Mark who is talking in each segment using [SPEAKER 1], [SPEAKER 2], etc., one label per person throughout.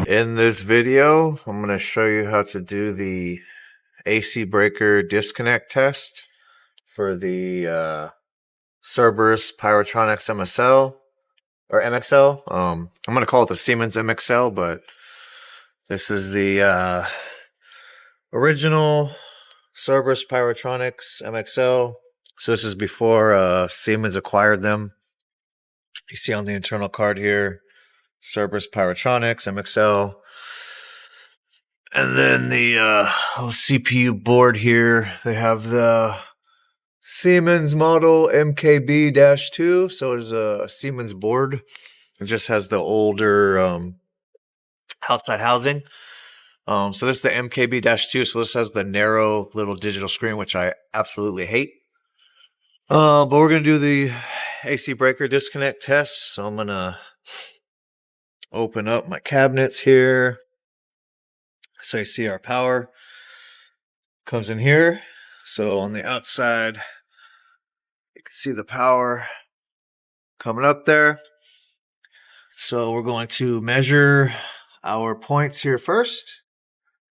[SPEAKER 1] In this video, I'm going to show you how to do the AC breaker disconnect test for the Cerberus Pyrotronics MSL or MXL. I'm going to call it the Siemens MXL, but this is the original Cerberus Pyrotronics MXL. So this is before Siemens acquired them. You see on the internal card here, Cerberus Pyrotronics MXL. And then the little CPU board here, they have the Siemens model MKB-2. So it's a Siemens board. It just has the older outside housing. So this is the MKB-2. So this has the narrow little digital screen, which I absolutely hate. But we're going to do the AC breaker disconnect test. So I'm going to open up my cabinets here. So you see our power comes in here. So on the outside, you can see the power coming up there. So we're going to measure our points here first,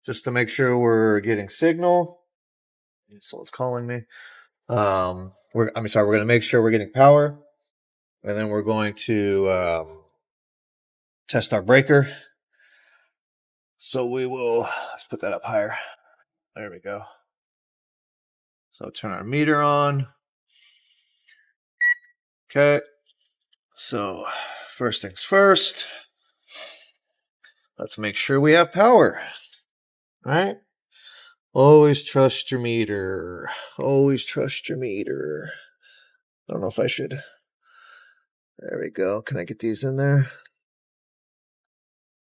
[SPEAKER 1] just to make sure we're getting signal. So it's calling me. We're going to make sure we're getting power, and then we're going to test our breaker. So let's put that up higher. There we go. So turn our meter on. Okay. So first things first, let's make sure we have power. All right. Always trust your meter. Always trust your meter. I don't know if I should. There we go. Can I get these in there?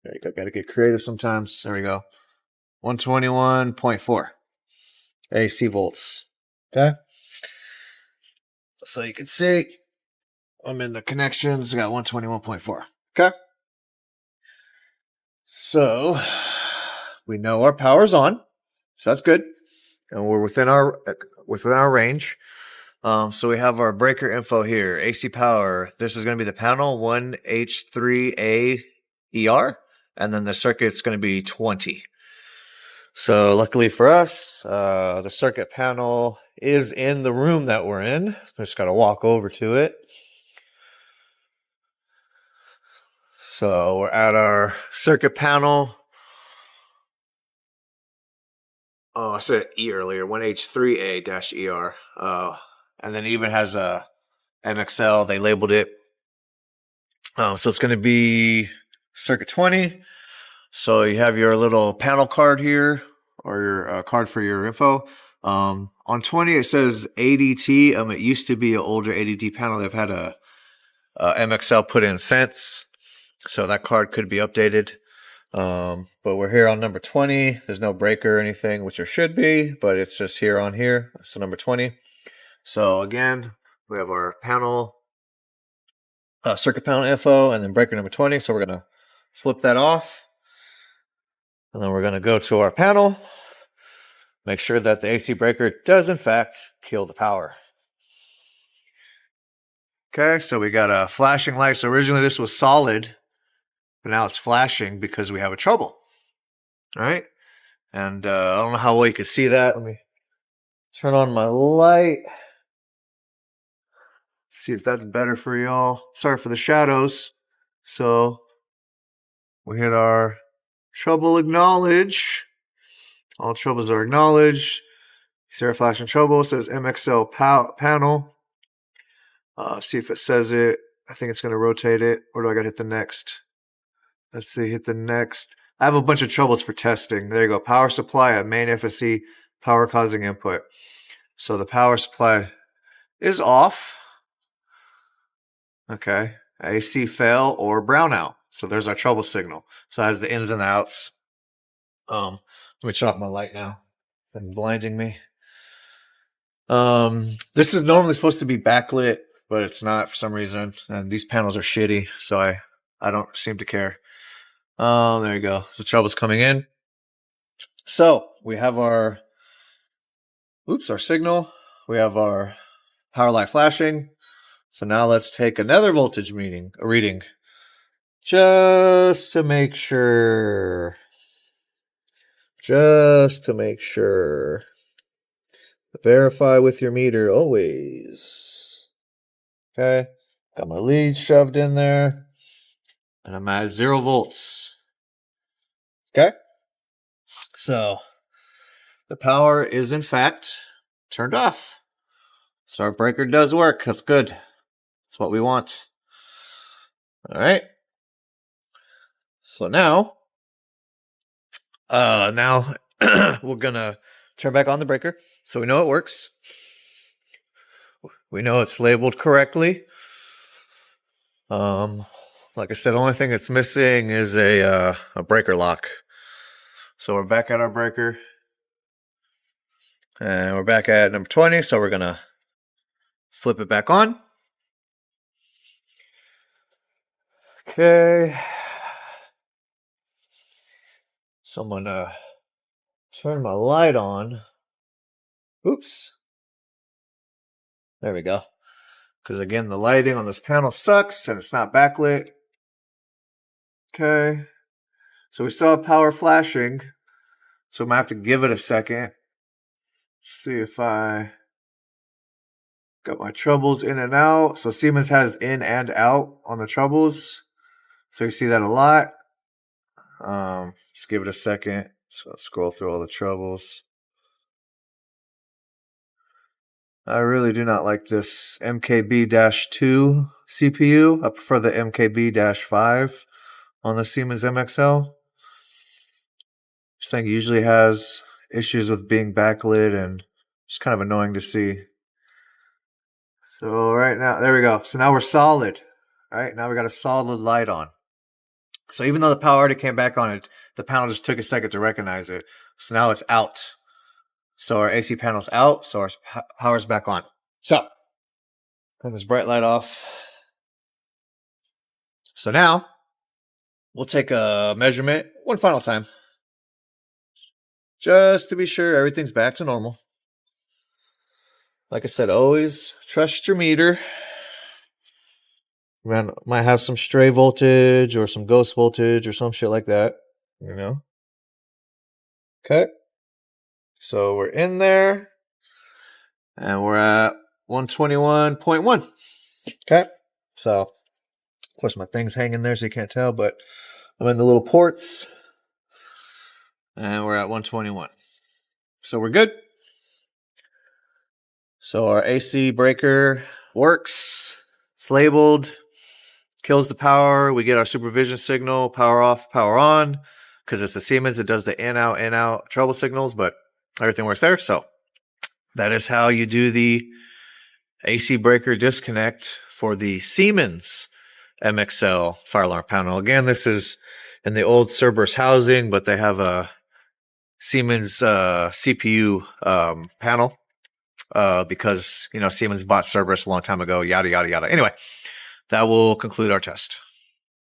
[SPEAKER 1] There you go. Got to get creative sometimes. There we go. 121.4 AC volts. Okay. So you can see I'm in the connections. I got 121.4. Okay. So we know our power's on. So that's good. And we're within our range. So we have our breaker info here. AC power. This is going to be the panel 1H3A and then the circuit's going to be 20. So luckily for us, the circuit panel is in the room that we're in. Just got to walk over to it. So we're at our circuit panel. Oh, I said E earlier, 1H3A-ER. And then it even has a MXL. They labeled it. So it's going to be circuit 20. So you have your little panel card here, or your card for your info. On 20, it says ADT. It used to be an older ADT panel. They've had a MXL put in since. So that card could be updated. But we're here on number 20. There's no breaker or anything, which there should be, but it's just here on here. So number 20. So again, we have our panel, circuit panel info, and then breaker number 20. So we're going to flip that off. And then we're going to go to our panel. Make sure that the AC breaker does, in fact, kill the power. Okay, so we got a flashing light. So originally this was solid, but now it's flashing because we have a trouble. All right. And I don't know how well you can see that. Let me turn on my light. See if that's better for y'all. Sorry for the shadows. So we hit our trouble acknowledge. All troubles are acknowledged. See our flashing trouble. It says MXL panel. See if it says it. I think it's going to rotate it. Or do I got to hit the next? Let's see. Hit the next. I have a bunch of troubles for testing. There you go. Power supply at main FSC. Power causing input. So the power supply is off. Okay. AC fail or brownout. So there's our trouble signal. So it has the ins and outs. Let me shut off my light now. It's been blinding me. This is normally supposed to be backlit, but it's not for some reason. And these panels are shitty, so I don't seem to care. There you go. The trouble's coming in. So we have our signal. We have our power light flashing. So now let's take another voltage reading. Just to make sure. Just to make sure. Verify with your meter always. Okay. Got my leads shoved in there. And I'm at 0 volts. Okay. So the power is in fact turned off. So our breaker does work. That's good. That's what we want. All right. So now we're gonna turn back on the breaker. So we know it works. We know it's labeled correctly. Like I said, the only thing it's missing is a breaker lock. So we're back at our breaker. And we're back at number 20, so we're gonna flip it back on. Okay. So I'm gonna turn my light on. Oops. There we go. Because again, the lighting on this panel sucks and it's not backlit. Okay. So we still have power flashing. So I'm gonna have to give it a second. See if I got my troubles in and out. So Siemens has in and out on the troubles. So you see that a lot. Just give it a second. So I'll scroll through all the troubles. I really do not like this MKB-2 CPU. I prefer the MKB-5 on the Siemens MXL. This thing usually has issues with being backlit and it's kind of annoying to see. So right now, there we go. So now we're solid. All right, now we got a solid light on. So even though the power already came back on it, the panel just took a second to recognize it. So now it's out. So our AC panel's out, so our power's back on. So, turn this bright light off. So now, we'll take a measurement one final time. Just to be sure everything's back to normal. Like I said, always trust your meter. Might have some stray voltage or some ghost voltage or some shit like that, you know? Okay. So we're in there. And we're at 121.1. Okay. So, of course, my thing's hanging there so you can't tell, but I'm in the little ports. And we're at 121. So we're good. So our AC breaker works. It's labeled. Kills the power. We get our supervision signal. Power off, power on. Because it's a Siemens. It does the in, out trouble signals. But everything works there. So that is how you do the AC breaker disconnect for the Siemens MXL fire alarm panel. Again, this is in the old Cerberus housing, but they have a Siemens CPU panel because, you know, Siemens bought Cerberus a long time ago, yada, yada, yada. Anyway, that will conclude our test.